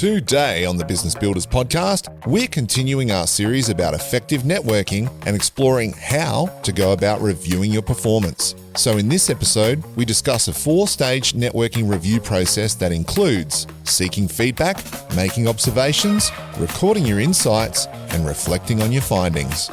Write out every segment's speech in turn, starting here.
Today on the Business Builders podcast, we're continuing our series about effective networking and exploring how to go about reviewing your performance. So in this episode, we discuss a 4-stage networking review process that includes seeking feedback, making observations, recording your insights, and reflecting on your findings.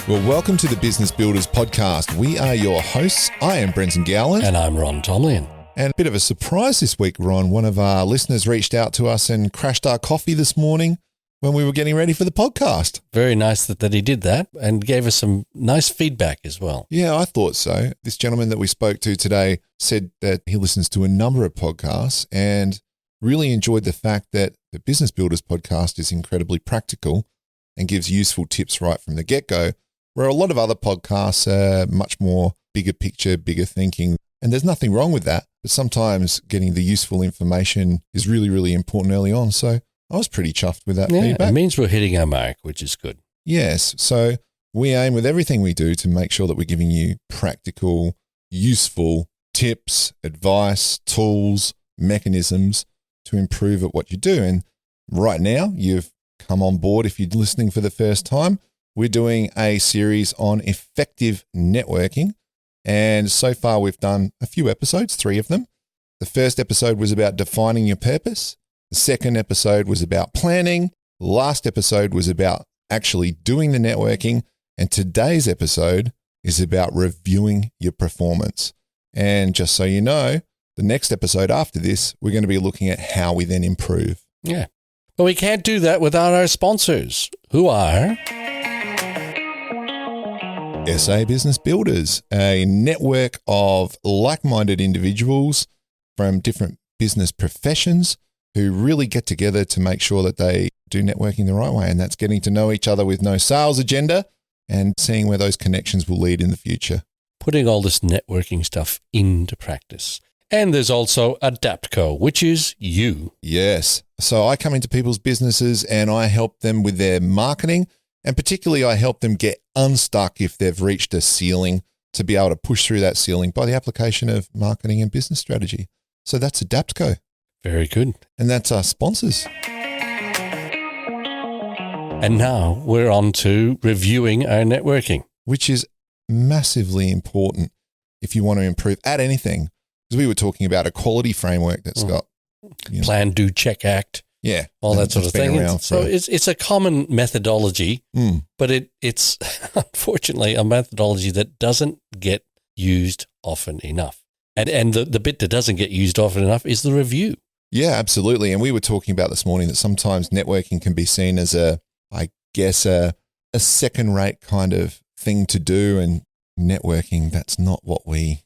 Well, welcome to the Business Builders podcast. We are your hosts. I am Brenton Gowland. And I'm Ron Tomlin. And a bit of a surprise this week, Ron. One of our listeners reached out to us and crashed our coffee this morning when we were getting ready for the podcast. Very nice that he did that and gave us some nice feedback as well. Yeah, I thought so. This gentleman that we spoke to today said that he listens to a number of podcasts and really enjoyed the fact that the Business Builders podcast is incredibly practical and gives useful tips right from the get-go, where a lot of other podcasts are much more bigger picture, bigger thinking. And there's nothing wrong with that. But sometimes getting the useful information is really, really important early on. So I was pretty chuffed with that feedback. It means we're hitting our mark, which is good. Yes. So we aim with everything we do to make sure that we're giving you practical, useful tips, advice, tools, mechanisms to improve at what you do. And right now, you've come on board. If you're listening for the first time, we're doing a series on effective networking. And so far, we've done a few episodes, 3 of them. The first episode was about defining your purpose. The second episode was about planning. The last episode was about actually doing the networking. And today's episode is about reviewing your performance. And just so you know, the next episode after this, we're going to be looking at how we then improve. Yeah. But we can't do that without our sponsors, who are SA Business Builders, a network of like-minded individuals from different business professions who really get together to make sure that they do networking the right way. And that's getting to know each other with no sales agenda and seeing where those connections will lead in the future. Putting all this networking stuff into practice. And there's also Adaptco, which is you. Yes. So I come into people's businesses and I help them with their marketing. And particularly, I help them get unstuck if they've reached a ceiling to be able to push through that ceiling by the application of marketing and business strategy. So that's Adaptco. Very good. And that's our sponsors. And now we're on to reviewing our networking. Which is massively important if you want to improve at anything. Because we were talking about a quality framework that's got plan, do, check, act. Yeah, all that sort of thing. So it's a common methodology, but it's unfortunately a methodology that doesn't get used often enough. And the bit that doesn't get used often enough is the review. Yeah, absolutely. And we were talking about this morning that sometimes networking can be seen as a second-rate kind of thing to do, and networking, that's not what we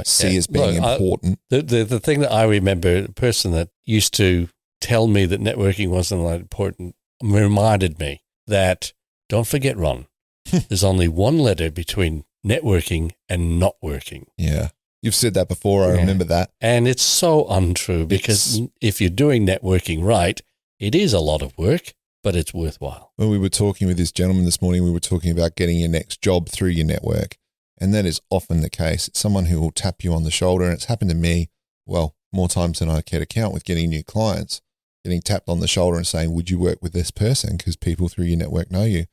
see as being important. The thing that I remember, the person that used to tell me that networking wasn't that important reminded me that, don't forget, Ron, there's only one letter between networking and not working. Yeah. You've said that before. I remember that. And it's so untrue because if you're doing networking right, it is a lot of work, but it's worthwhile. When we were talking with this gentleman this morning, we were talking about getting your next job through your network. And that is often the case. It's someone who will tap you on the shoulder. And it's happened to me, well, more times than I care to count with getting new clients. Getting tapped on the shoulder and saying, would you work with this person? Because people through your network know you.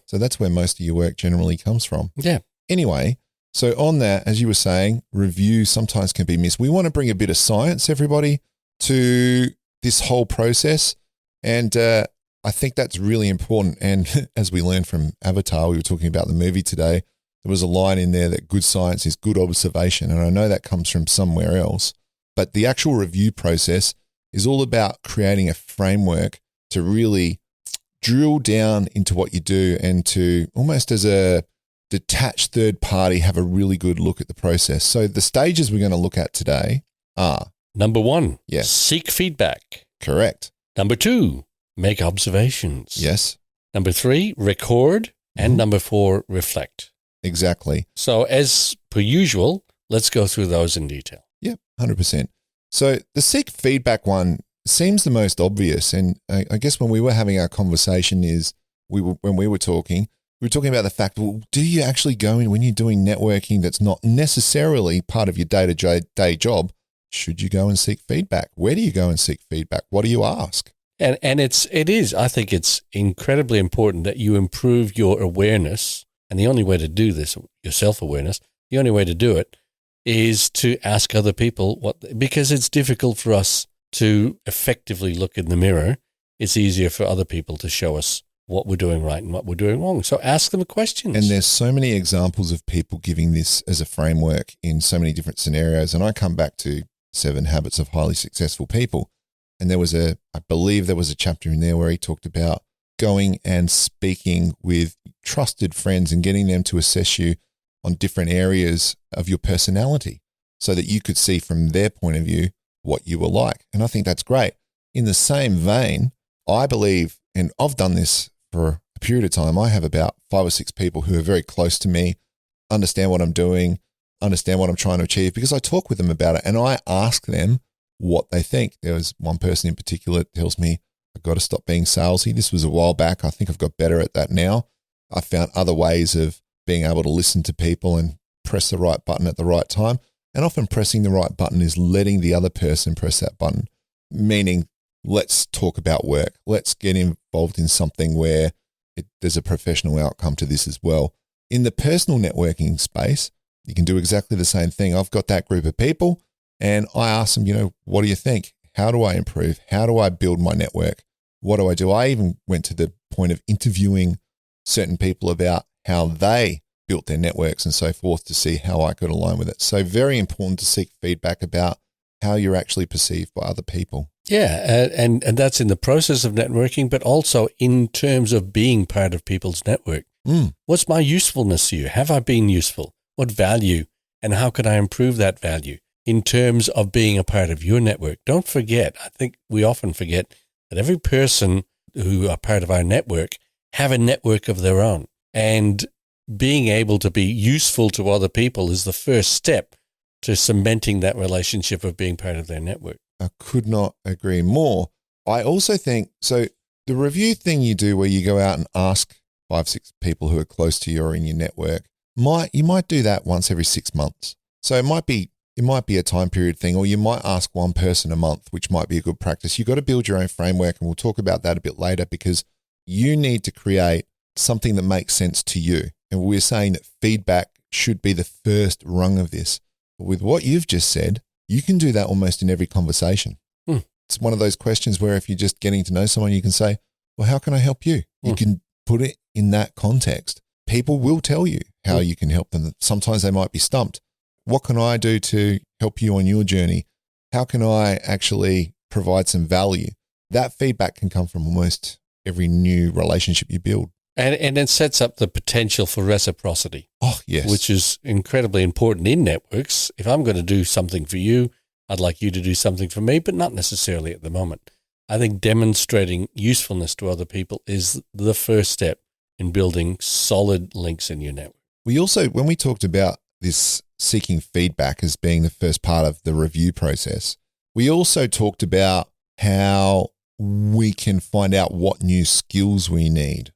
So that's where most of your work generally comes from. Yeah. Anyway, so on that, as you were saying, review sometimes can be missed. We want to bring a bit of science, everybody, to this whole process. And I think that's really important. And as we learned from Avatar, we were talking about the movie today, there was a line in there that good science is good observation. And I know that comes from somewhere else. But the actual review process is all about creating a framework to really drill down into what you do and to almost as a detached third party have a really good look at the process. So the stages we're going to look at today are... Number 1, yes, seek feedback. Correct. Number 2, make observations. Yes. Number 3, record. And number 4, reflect. Exactly. So as per usual, let's go through those in detail. Yep, 100%. So the seek feedback one seems the most obvious. And I guess when we were having our conversation when we were talking about the fact, well, do you actually go in when you're doing networking that's not necessarily part of your day-to-day job? should you go and seek feedback? Where do you go and seek feedback? What do you ask? And I think it's incredibly important that you improve your awareness. And the only way to do this, your self-awareness, the only way to do it is to ask other people because it's difficult for us to effectively look in the mirror. It's easier for other people to show us what we're doing right and what we're doing wrong. So ask them questions. And there's so many examples of people giving this as a framework in so many different scenarios. And I come back to 7 Habits of Highly Successful People. And I believe there was a chapter in there where he talked about going and speaking with trusted friends and getting them to assess you on different areas of your personality so that you could see from their point of view what you were like. And I think that's great. In the same vein, I believe, and I've done this for a period of time, I have about 5 or 6 people who are very close to me, understand what I'm doing, understand what I'm trying to achieve, because I talk with them about it and I ask them what they think. There was one person in particular that tells me, I've got to stop being salesy. This was a while back. I think I've got better at that now. I found other ways of being able to listen to people and press the right button at the right time. And often pressing the right button is letting the other person press that button, meaning let's talk about work. Let's get involved in something where there's a professional outcome to this as well. In the personal networking space, you can do exactly the same thing. I've got that group of people and I ask them, what do you think? How do I improve? How do I build my network? What do I do? I even went to the point of interviewing certain people about how they built their networks and so forth to see how I could align with it. So very important to seek feedback about how you're actually perceived by other people. Yeah, and that's in the process of networking, but also in terms of being part of people's network. What's my usefulness to you? Have I been useful? What value? And how can I improve that value in terms of being a part of your network? Don't forget, I think we often forget that every person who are part of our network have a network of their own. And being able to be useful to other people is the first step to cementing that relationship of being part of their network. I could not agree more. I also think, so the review thing you do where you go out and ask 5, 6 people who are close to you or in your network, you might do that once every 6 months. So it might be a time period thing, or you might ask one person a month, which might be a good practice. You've got to build your own framework, and we'll talk about that a bit later, because you need to create something that makes sense to you. And we're saying that feedback should be the first rung of this. But with what you've just said, you can do that almost in every conversation. It's one of those questions where if you're just getting to know someone, you can say, well, how can I help you? You can put it in that context. People will tell you how you can help them. Sometimes they might be stumped. What can I do to help you on your journey? How can I actually provide some value? That feedback can come from almost every new relationship you build. And it sets up the potential for reciprocity. Oh, yes. Which is incredibly important in networks. If I'm going to do something for you, I'd like you to do something for me, but not necessarily at the moment. I think demonstrating usefulness to other people is the first step in building solid links in your network. We also, when we talked about this seeking feedback as being the first part of the review process, we also talked about how we can find out what new skills we need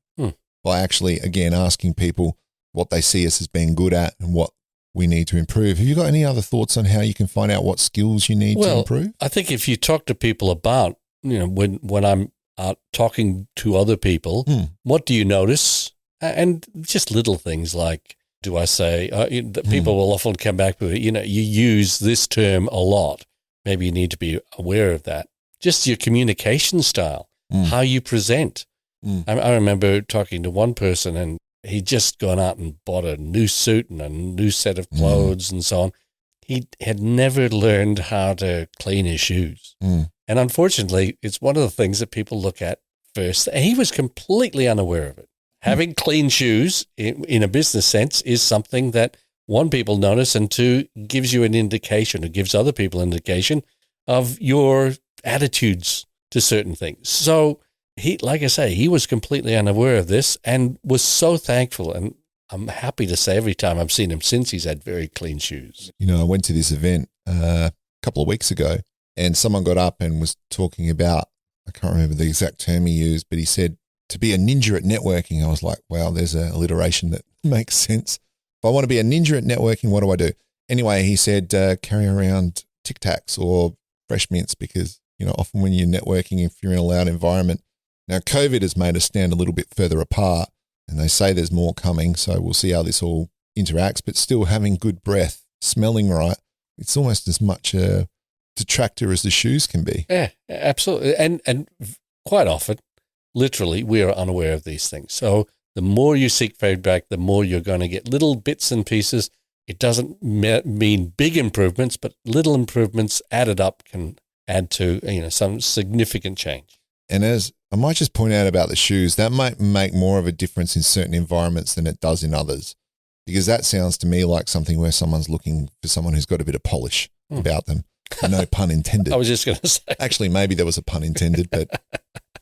by actually, again, asking people what they see us as being good at and what we need to improve. Have you got any other thoughts on how you can find out what skills you need to improve? I think if you talk to people about, when I'm out talking to other people, what do you notice? And just little things like, do I say, people will often come back with, you use this term a lot. Maybe you need to be aware of that. Just your communication style, how you present. I remember talking to one person and he'd just gone out and bought a new suit and a new set of clothes and so on. He had never learned how to clean his shoes. And unfortunately, it's one of the things that people look at first. And he was completely unaware of it. Having clean shoes in a business sense is something that, one, people notice, and two, gives you an indication, or gives other people an indication of your attitudes to certain things. So he, like I say, he was completely unaware of this and was so thankful. And I'm happy to say every time I've seen him since, he's had very clean shoes. I went to this event a couple of weeks ago and someone got up and was talking about, I can't remember the exact term he used, but he said, to be a ninja at networking. I was like, wow, there's an alliteration that makes sense. If I want to be a ninja at networking, what do I do? Anyway, he said, carry around Tic Tacs or Fresh Mints because, often when you're networking, if you're in a loud environment. Now, COVID has made us stand a little bit further apart, and they say there's more coming, so we'll see how this all interacts, but still having good breath, smelling right, it's almost as much a detractor as the shoes can be. Yeah, absolutely. And quite often, literally, we are unaware of these things. So the more you seek feedback, the more you're going to get little bits and pieces. It doesn't mean big improvements, but little improvements added up can add to some significant change. And as I might just point out about the shoes, that might make more of a difference in certain environments than it does in others, because that sounds to me like something where someone's looking for someone who's got a bit of polish about them. No pun intended. I was just going to say. Actually, maybe there was a pun intended, but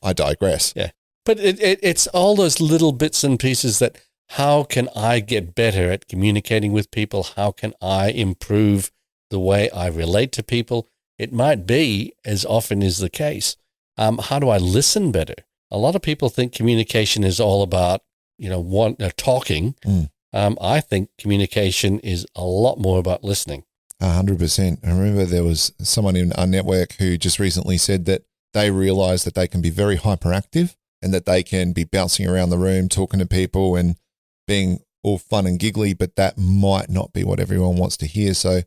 I digress. Yeah. But it's all those little bits and pieces that how can I get better at communicating with people? How can I improve the way I relate to people? It might be, as often is the case, how do I listen better? A lot of people think communication is all about, talking. I think communication is a lot more about listening. 100%. I remember there was someone in our network who just recently said that they realized that they can be very hyperactive and that they can be bouncing around the room, talking to people and being all fun and giggly, but that might not be what everyone wants to hear. So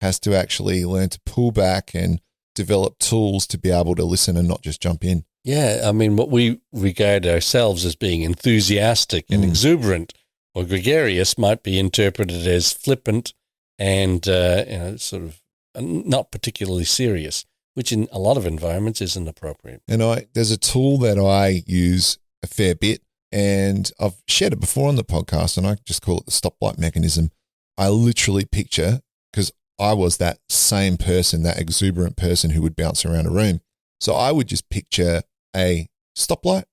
has to actually learn to pull back and develop tools to be able to listen and not just jump in. Yeah, I mean, what we regard ourselves as being enthusiastic and exuberant or gregarious might be interpreted as flippant and sort of not particularly serious, which in a lot of environments isn't appropriate. And there's a tool that I use a fair bit, and I've shared it before on the podcast, and I just call it the stoplight mechanism. I literally picture, because I was that same person, that exuberant person who would bounce around a room. So I would just picture a stoplight,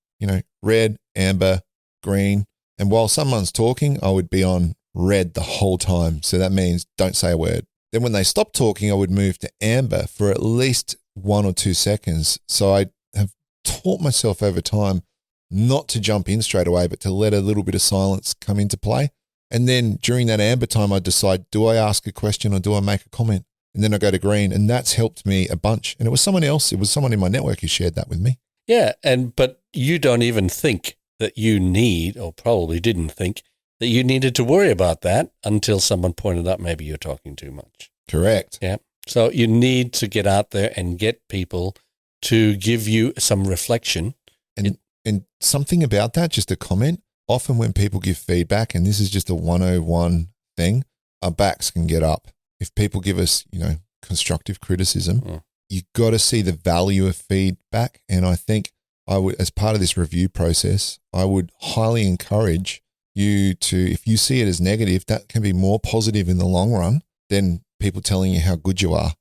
red, amber, green. And while someone's talking, I would be on red the whole time. So that means don't say a word. Then when they stop talking, I would move to amber for at least 1 or 2 seconds. So I have taught myself over time not to jump in straight away, but to let a little bit of silence come into play. And then during that amber time, I decide, do I ask a question or do I make a comment? And then I go to green, and that's helped me a bunch. And it was someone else. It was someone in my network who shared that with me. Yeah. But you don't even think that you need, or probably didn't think that you needed to worry about that until someone pointed out maybe you're talking too much. Correct. Yeah. So you need to get out there and get people to give you some reflection. And something about that, just a comment, often when people give feedback, and this is just a 101 thing, our backs can get up. If people give us, constructive criticism, you got to see the value of feedback. And I think I would, as part of this review process, I would highly encourage you to, if you see it as negative, that can be more positive in the long run than people telling you how good you are.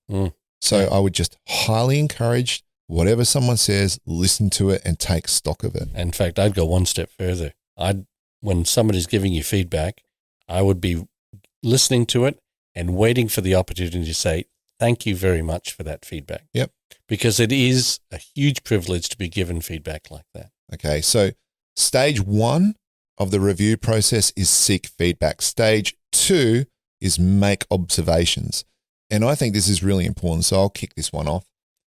So I would just highly encourage whatever someone says, listen to it and take stock of it. In fact, I'd go one step further. When somebody's giving you feedback, I would be listening to it and waiting for the opportunity to say, thank you very much for that feedback. Yep. Because it is a huge privilege to be given feedback like that. Okay. So stage 1 of the review process is seek feedback. Stage 2 is make observations. And I think this is really important. So I'll kick this one off.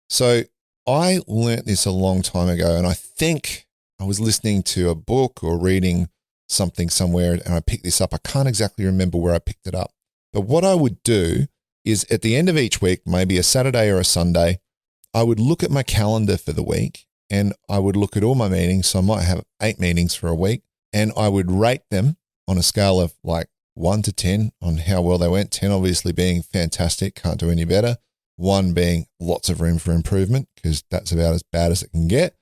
So I learnt this a long time ago, and I think I was listening to a book or reading something somewhere, and I picked this up. I can't exactly remember where I picked it up. But what I would do is at the end of each week, maybe a Saturday or a Sunday, I would look at my calendar for the week, and I would look at all my meetings. So I might have 8 meetings for a week, and I would rate them on a scale of like 1 to 10 on how well they went. 10 obviously being fantastic, can't do any better. 1 being lots of room for improvement, because that's about as bad as it can get.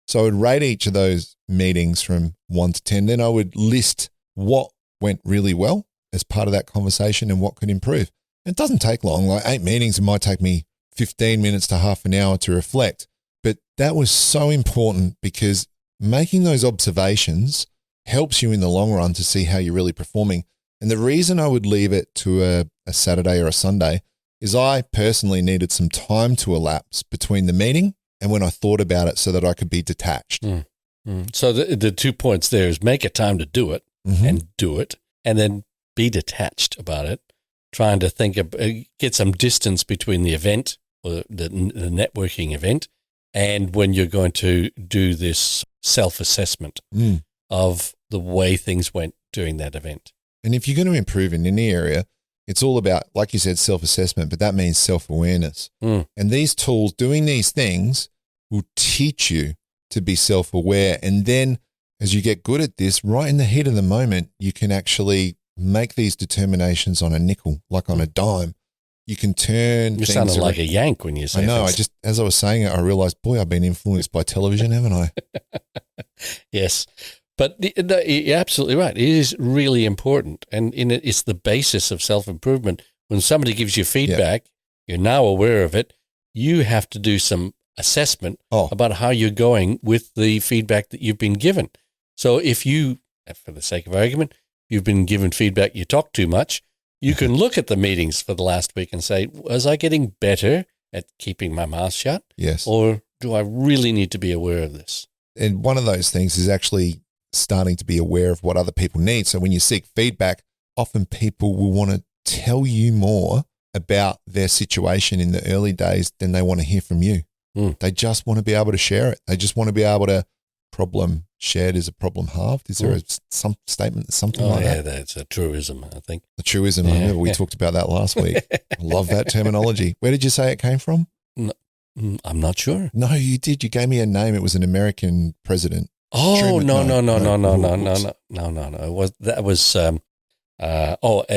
So I would rate each of those meetings from 1 to 10. Then I would list what went really well as part of that conversation and what could improve. It doesn't take long, like 8 meetings, it might take me 15 minutes to half an hour to reflect. But that was so important because making those observations helps you in the long run to see how you're really performing. And the reason I would leave it to a Saturday or a Sunday is I personally needed some time to elapse between the meeting and when I thought about it so that I could be detached. So the 2 points there is make a time to do it and do it, and then be detached about it. trying to get some distance between the event or the networking event and when you're going to do this self-assessment of the way things went during that event. And if you're going to improve in any area, it's all about, like you said, self-assessment, but that means self-awareness. And these tools, doing these things, will teach you to be self-aware. And then as you get good at this, right in the heat of the moment, you can actually make these determinations on a nickel, like on a dime. You can turn You're things sounding around. like a Yank when you say I know. things. As I was saying it, I realized, boy, I've been influenced by television, haven't I? Yes. But you're absolutely right. It is really important. And it's the basis of self-improvement. When somebody gives you feedback, you're now aware of it. You have to do some assessment about how you're going with the feedback that you've been given. So if you, for the sake of argument, you've been given feedback you talk too much, you can look at the meetings for the last week and say, was I getting better at keeping my mouth shut? Yes. Or do I really need to be aware of this? And one of those things is actually starting to be aware of what other people need. So when you seek feedback, often people will want to tell you more about their situation in the early days than they want to hear from you. They just want to be able to share it. They just want to be able to, problem shared is a problem halved. Is there some statement, something like that? Yeah, that's a truism, I think. A truism. I remember we talked about that last week. I love that terminology. Where did you say it came from? No, I'm not sure. No, you did. You gave me a name. It was an American president. Oh, Truman. no.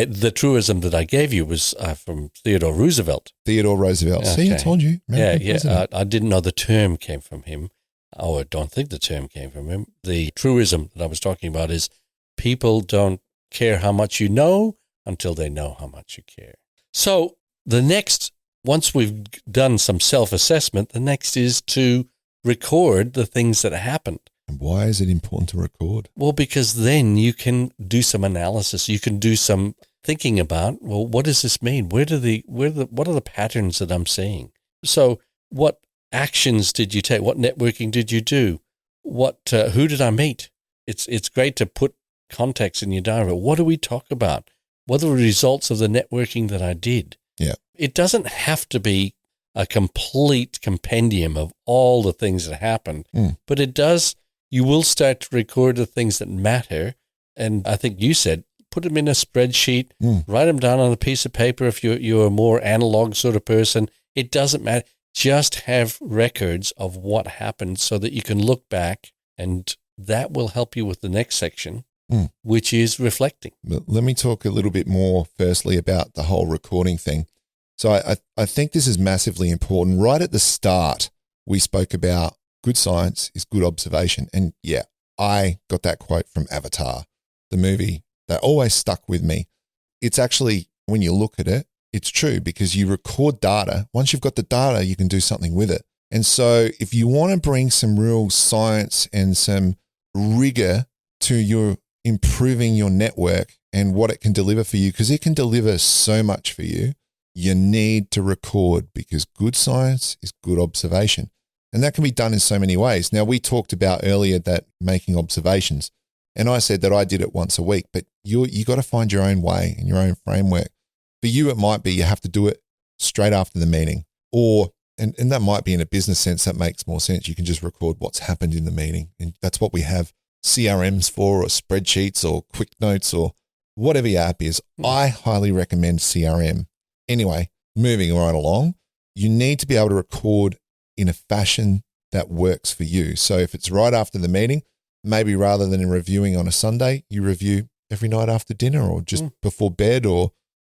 The truism that I gave you was from Theodore Roosevelt. Theodore Roosevelt. Okay. See, I told you. I didn't know the term came from him. Oh, I don't think the term came from him. The truism that I was talking about is people don't care how much you know until they know how much you care. So once we've done some self-assessment, the next is to record the things that happened. And why is it important to record? Well, because then you can do some analysis. You can do some thinking about, well, what does this mean? What are the patterns that I'm seeing? So what actions did you take? What networking did you do? Who did I meet? It's great to put context in your diary. What do we talk about? What are the results of the networking that I did? Yeah. It doesn't have to be a complete compendium of all the things that happened, but it does. You will start to record the things that matter. And I think you said, put them in a spreadsheet, write them down on a piece of paper. If you're a more analog sort of person, it doesn't matter. Just have records of what happened so that you can look back, and that will help you with the next section, which is reflecting. But let me talk a little bit more firstly about the whole recording thing. So I think this is massively important. Right at the start, we spoke about good science is good observation. And yeah, I got that quote from Avatar, the movie that always stuck with me. It's actually, when you look at it, it's true because you record data. Once you've got the data, you can do something with it. And so if you want to bring some real science and some rigor to your improving your network and what it can deliver for you, because it can deliver so much for you, you need to record because good science is good observation. And that can be done in so many ways. Now, we talked about earlier that making observations, and I said that I did it once a week, but you got to find your own way and your own framework. For you, it might be you have to do it straight after the meeting, and that might be in a business sense. That makes more sense. You can just record what's happened in the meeting, and that's what we have CRMs for, or spreadsheets, or quick notes, or whatever your app is. I highly recommend CRM. Anyway, moving right along, you need to be able to record in a fashion that works for you. So if it's right after the meeting, maybe rather than reviewing on a Sunday, you review every night after dinner or just before bed or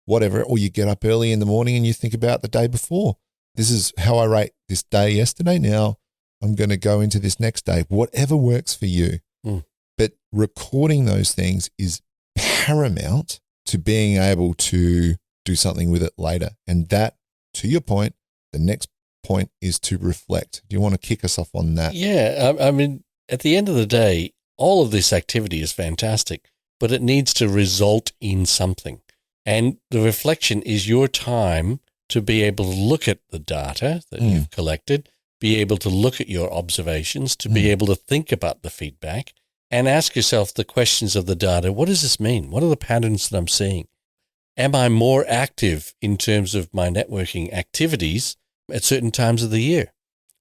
whatever, or you get up early in the morning and you think about the day before. This is how I rate this day yesterday. Now I'm going to go into this next day, whatever works for you. But recording those things is paramount to being able to do something with it later. And that, to your point, the next point is to reflect. Do you want to kick us off on that? Yeah. I mean, at the end of the day, all of this activity is fantastic, but it needs to result in something. And the reflection is your time to be able to look at the data that you've collected, be able to look at your observations, to be able to think about the feedback and ask yourself the questions of the data. What does this mean? What are the patterns that I'm seeing? am I more active in terms of my networking activities at certain times of the year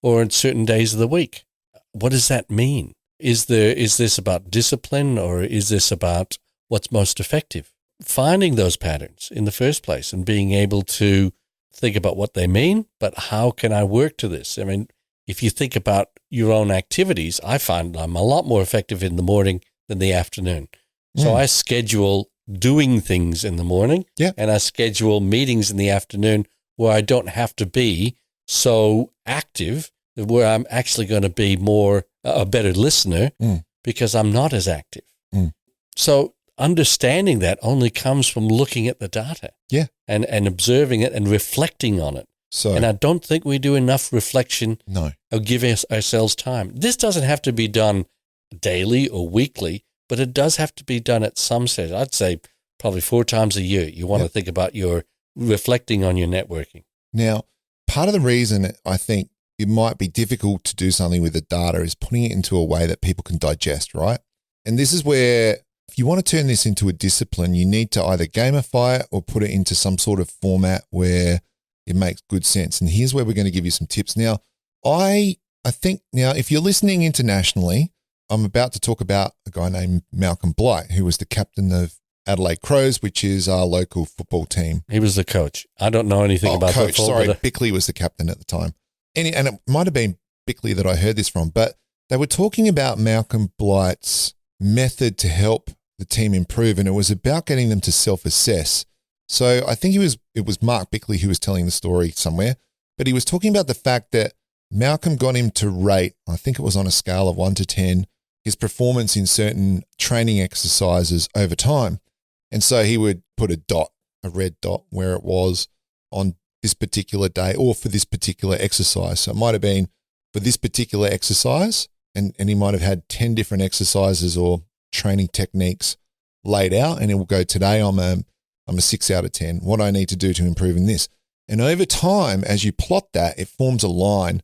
or at certain days of the week? What does that mean? Is this about discipline, or is this about what's most effective? Finding those patterns in the first place and being able to think about what they mean, but how can I work to this? I mean, if you think about your own activities, I find I'm a lot more effective in the morning than the afternoon. So I schedule doing things in the morning, and I schedule meetings in the afternoon where I don't have to be so active, where I'm actually going to be a better listener because I'm not as active. So understanding that only comes from looking at the data and observing it and reflecting on it. And I don't think we do enough reflection or give ourselves time. This doesn't have to be done daily or weekly, but it does have to be done at some stage. I'd say probably 4 times a year. You want to think about your reflecting on your networking. Now, part of the reason I think it might be difficult to do something with the data is putting it into a way that people can digest, right? And this is where if you want to turn this into a discipline, you need to either gamify it or put it into some sort of format where it makes good sense. And here's where we're going to give you some tips. Now, I think now if you're listening internationally, I'm about to talk about a guy named Malcolm Blight, who was the captain of Adelaide Crows, which is our local football team. He was the coach. I don't know anything about coach. football. Sorry, Bickley was the captain at the time. And it might have been Bickley that I heard this from, but they were talking about Malcolm Blight's method to help the team improve, and it was about getting them to self-assess. So I think it was Mark Bickley who was telling the story somewhere, but he was talking about the fact that Malcolm got him to rate, I think it was on a scale of 1 to 10, his performance in certain training exercises over time. And so he would put a red dot where it was on this particular day or for this particular exercise. So it might have been for this particular exercise, and he might have had 10 different exercises or training techniques laid out, and it will go, today I'm a 6 out of 10. What do I need to do to improve in this? And over time, as you plot that, it forms a line.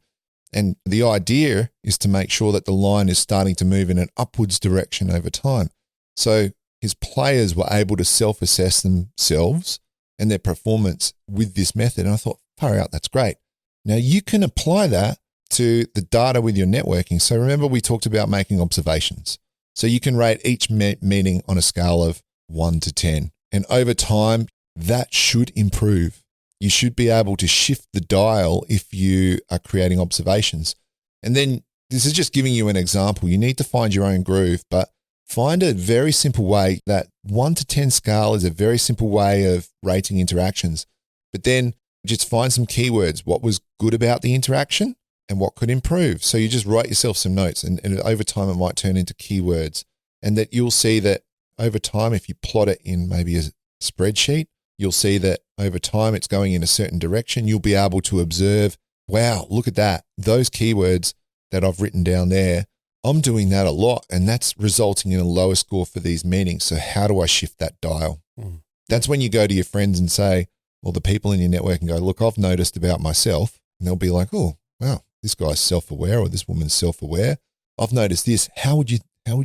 And the idea is to make sure that the line is starting to move in an upwards direction over time. So his players were able to self-assess themselves and their performance with this method. And I thought, far out, that's great. Now you can apply that to the data with your networking. So remember, we talked about making observations. So you can rate each meeting on a scale of 1 to 10. And over time, that should improve. You should be able to shift the dial if you are creating observations. And then this is just giving you an example. You need to find your own groove, but find a very simple way. That 1 to 10 scale is a very simple way of rating interactions. But then just find some keywords. What was good about the interaction and what could improve? So you just write yourself some notes, and over time it might turn into keywords. And that you'll see that over time, if you plot it in maybe a spreadsheet, you'll see that over time it's going in a certain direction. You'll be able to observe, wow, look at that. Those keywords that I've written down there, I'm doing that a lot, and that's resulting in a lower score for these meetings. So how do I shift that dial? That's when you go to your friends and say, well, the people in your network and go, look, I've noticed about myself. And they'll be like, oh, wow, this guy's self-aware or this woman's self-aware. I've noticed this. How would you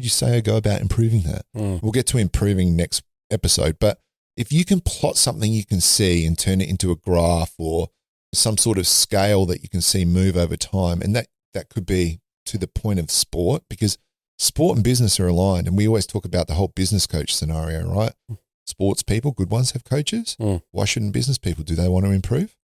say I go about improving that? We'll get to improving next episode. But if you can plot something you can see and turn it into a graph or some sort of scale that you can see move over time, and that could be to the point of sport, because sport and business are aligned. And we always talk about the whole business coach scenario, right? Sports people, good ones, have coaches. Why shouldn't business people? Do they want to improve?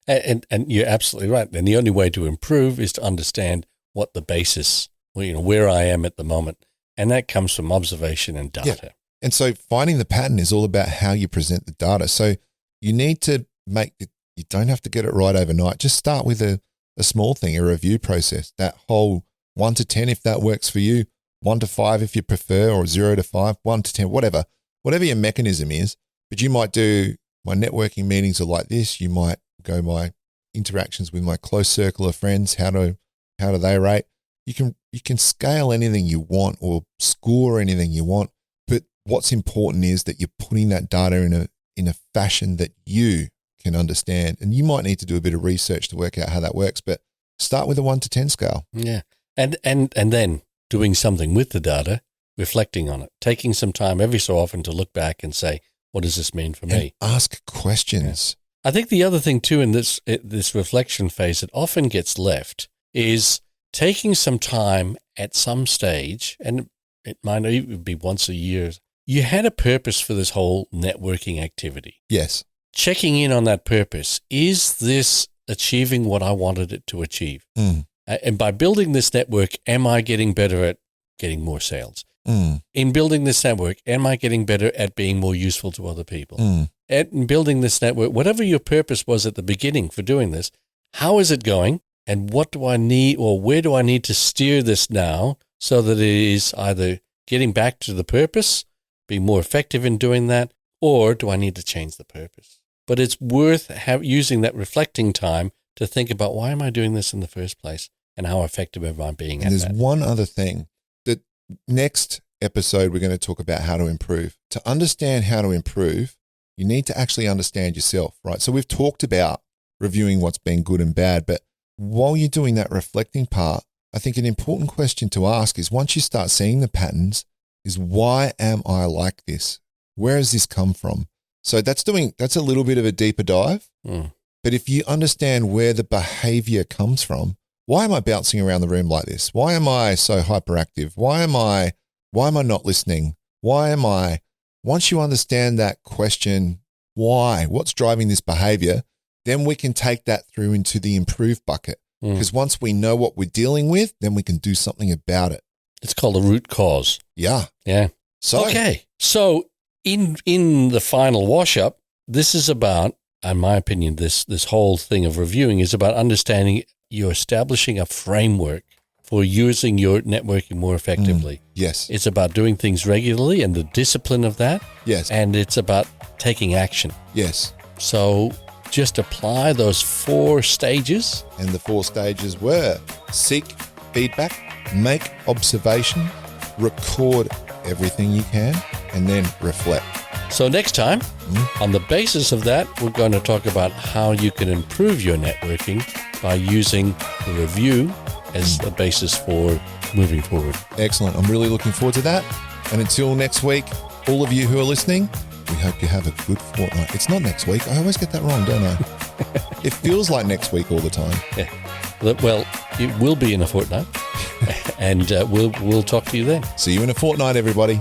And you're absolutely right. And the only way to improve is to understand what the basis, where I am at the moment. And that comes from observation and data. Yeah. And so finding the pattern is all about how you present the data. So you need to you don't have to get it right overnight. Just start with a small thing, a review process. That whole 1 to 10, if that works for you, 1 to 5 if you prefer, or 0 to 5, 1 to 10, whatever your mechanism is. But you might do, my networking meetings are like this. You might go, my interactions with my close circle of friends, how do they rate? You can scale anything you want or score anything you want. But what's important is that you're putting that data in a fashion that you can understand. And you might need to do a bit of research to work out how that works, but start with a 1 to 10 scale. Yeah. And then doing something with the data, reflecting on it, taking some time every so often to look back and say, what does this mean for And me? ask questions. I think the other thing too in this reflection phase that often gets left is taking some time at some stage, and it might not even be once a year. You had a purpose for this whole networking activity. Yes. Checking in on that purpose. Is this achieving what I wanted it to achieve? And by building this network, am I getting better at getting more sales? In building this network, am I getting better at being more useful to other people? In building this network, whatever your purpose was at the beginning for doing this, how is it going? And what do I need, or where do I need to steer this now so that it is either getting back to the purpose, be more effective in doing that, or do I need to change the purpose? But it's worth using that reflecting time to think about, why am I doing this in the first place, and how effective am I being at that? There's one other thing. The next episode, we're going to talk about how to improve. To understand how to improve, you need to actually understand yourself, right? So we've talked about reviewing what's been good and bad, but while you're doing that reflecting part, I think an important question to ask is, once you start seeing the patterns, is why am I like this? Where has this come from? So that's a little bit of a deeper dive. But if you understand where the behavior comes from, why am I bouncing around the room like this? Why am I so hyperactive? Why am I not listening? Once you understand that question, why, what's driving this behavior, then we can take that through into the improve bucket. Because once we know what we're dealing with, then we can do something about it. It's called a root cause. Yeah. So in the final wash-up, this is about, in my opinion, this whole thing of reviewing is about understanding you're establishing a framework for using your networking more effectively. Yes. It's about doing things regularly and the discipline of that. Yes. And it's about taking action. Yes. So just apply those 4 stages. And the 4 stages were: seek feedback, make observation, record everything you can, and then reflect. So next time, on the basis of that, we're going to talk about how you can improve your networking by using the review as a basis for moving forward. Excellent. I'm really looking forward to that. And until next week, all of you who are listening, we hope you have a good fortnight. It's not next week. I always get that wrong, don't I? It feels like next week all the time. Yeah. Well, it will be in a fortnight, and we'll talk to you then. See you in a fortnight, everybody.